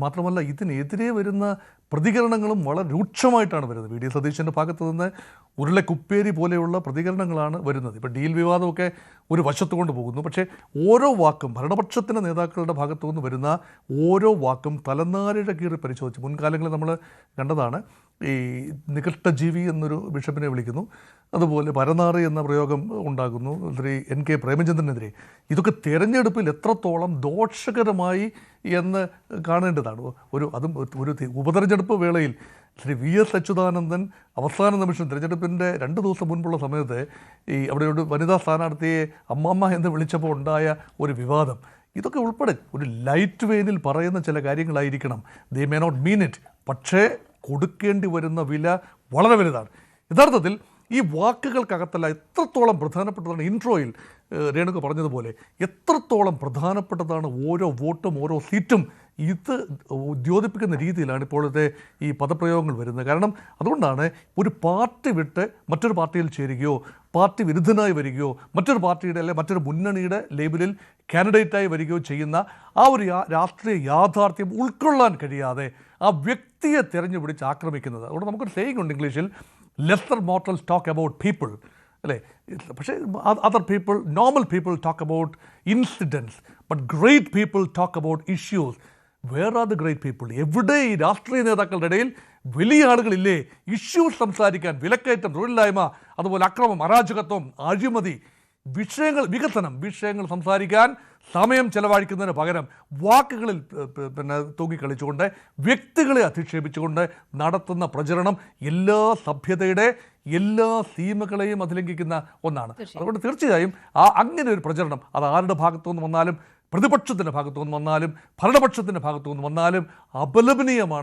മാത്രമല്ല ഇതിനെതിരെ വരുന്ന പ്രതികരണങ്ങളും വളരെ രൂക്ഷമായിട്ടാണ് വരുന്നത്. വി ഡി സതീശൻ്റെ ഭാഗത്തു നിന്ന് ഉരുളക്കുപ്പേരി പോലെയുള്ള പ്രതികരണങ്ങളാണ് വരുന്നത്. ഇപ്പോൾ ഡീൽ വിവാദമൊക്കെ ഒരു വശത്ത് കൊണ്ട് പോകുന്നു. പക്ഷേ ഓരോ വാക്കും ഭരണപക്ഷത്തിൻ്റെ നേതാക്കളുടെ ഭാഗത്തു നിന്ന് വരുന്ന ഓരോ വാക്കും തലനാരിഴ കീറി പരിശോധിച്ച് മുൻകാലങ്ങളിൽ നമ്മൾ കണ്ടതാണ്. ഈ നികഷ്ടജീവി എന്നൊരു ബിഷപ്പിനെ വിളിക്കുന്നു, അതുപോലെ പരനാറി എന്ന പ്രയോഗം ഉണ്ടാകുന്നു ശ്രീ NK പ്രേമചന്ദ്രനെതിരെ. ഇതൊക്കെ തെരഞ്ഞെടുപ്പിൽ എത്രത്തോളം ദോഷകരമായി എന്ന് കാണേണ്ടതാണ്. അതും ഒരു ഉപതെരഞ്ഞെടുപ്പ് വേളയിൽ ശ്രീ VS അച്യുതാനന്ദൻ അവസാന നിമിഷം തിരഞ്ഞെടുപ്പിൻ്റെ 2 ദിവസം മുൻപുള്ള സമയത്ത് അവിടെ ഒരു വനിതാ സ്ഥാനാർത്ഥിയെ അമ്മമ്മ എന്ന് വിളിച്ചപ്പോൾ ഉണ്ടായ ഒരു വിവാദം, ഇതൊക്കെ ഉൾപ്പെടെ ഒരു ലൈറ്റ് വെയിനിൽ പറയുന്ന ചില കാര്യങ്ങളായിരിക്കണം. They may not mean it, പക്ഷേ കൊടുക്കേണ്ടി വരുന്ന വില വളരെ വലുതാണ്. യഥാർത്ഥത്തിൽ ഈ വാക്കുകൾക്കകത്തല്ല എത്രത്തോളം പ്രധാനപ്പെട്ടതാണ്. ഇൻട്രോയിൽ രേണുക പറഞ്ഞതുപോലെ എത്രത്തോളം പ്രധാനപ്പെട്ടതാണ് ഓരോ വോട്ടും ഓരോ സീറ്റും. ഇത് ഉദ്യോതിപ്പിക്കുന്ന രീതിയിലാണ് ഇപ്പോഴത്തെ ഈ പദപ്രയോഗങ്ങൾ വരുന്നത്. കാരണം അതുകൊണ്ടാണ് ഒരു പാർട്ടി വിട്ട് മറ്റൊരു പാർട്ടിയിൽ ചേരുകയോ പാർട്ടി വിരുദ്ധനായി വരികയോ മറ്റൊരു പാർട്ടിയുടെ അല്ലെങ്കിൽ മറ്റൊരു മുന്നണിയുടെ ലേബലിൽ കാൻഡിഡേറ്റായി വരികയോ ചെയ്യുന്ന ആ ഒരു രാഷ്ട്രീയ യാഥാർത്ഥ്യം ഉൾക്കൊള്ളാൻ കഴിയാതെ ആ വ്യക്തിയെ തിരഞ്ഞുപിടിച്ച് ആക്രമിക്കുന്നത്. അതുകൊണ്ട് നമുക്കൊരു സേയിങ് ഉണ്ട് ഇംഗ്ലീഷിൽ, lesser mortals talk about people, അല്ലേ? പക്ഷേ other people, normal people talk about incidents, but great people talk about issues. Where are the great people? എവിടെ ഈ രാഷ്ട്രീയ നേതാക്കളുടെ ഇടയിൽ വലിയ ആളുകളില്ലേ ഇഷ്യൂസ് സംസാരിക്കാൻ? വിലക്കയറ്റം, തൊഴിലില്ലായ്മ, അതുപോലെ അക്രമം, അരാജകത്വം, അഴിമതി, വികസനം, വിഷയങ്ങൾ സംസാരിക്കാൻ സമയം ചെലവഴിക്കുന്നതിന് പകരം വാക്കുകളിൽ തൂങ്ങിക്കളിച്ചുകൊണ്ട് വ്യക്തികളെ അധിക്ഷേപിച്ചുകൊണ്ട് നടത്തുന്ന പ്രചരണം എല്ലാ സഭ്യതയുടെ എല്ലാ സീമകളെയും അതിലംഘിക്കുന്ന ഒന്നാണ്. അതുകൊണ്ട് തീർച്ചയായും അങ്ങനെ ഒരു പ്രചരണം അത് ആരുടെ ഭാഗത്തു നിന്ന് വന്നാലും, പ്രതിപക്ഷത്തിൻ്റെ ഭാഗത്തു നിന്ന് വന്നാലും ഭരണപക്ഷത്തിൻ്റെ ഭാഗത്തു നിന്ന് വന്നാലും അപലപനീയമാണ്.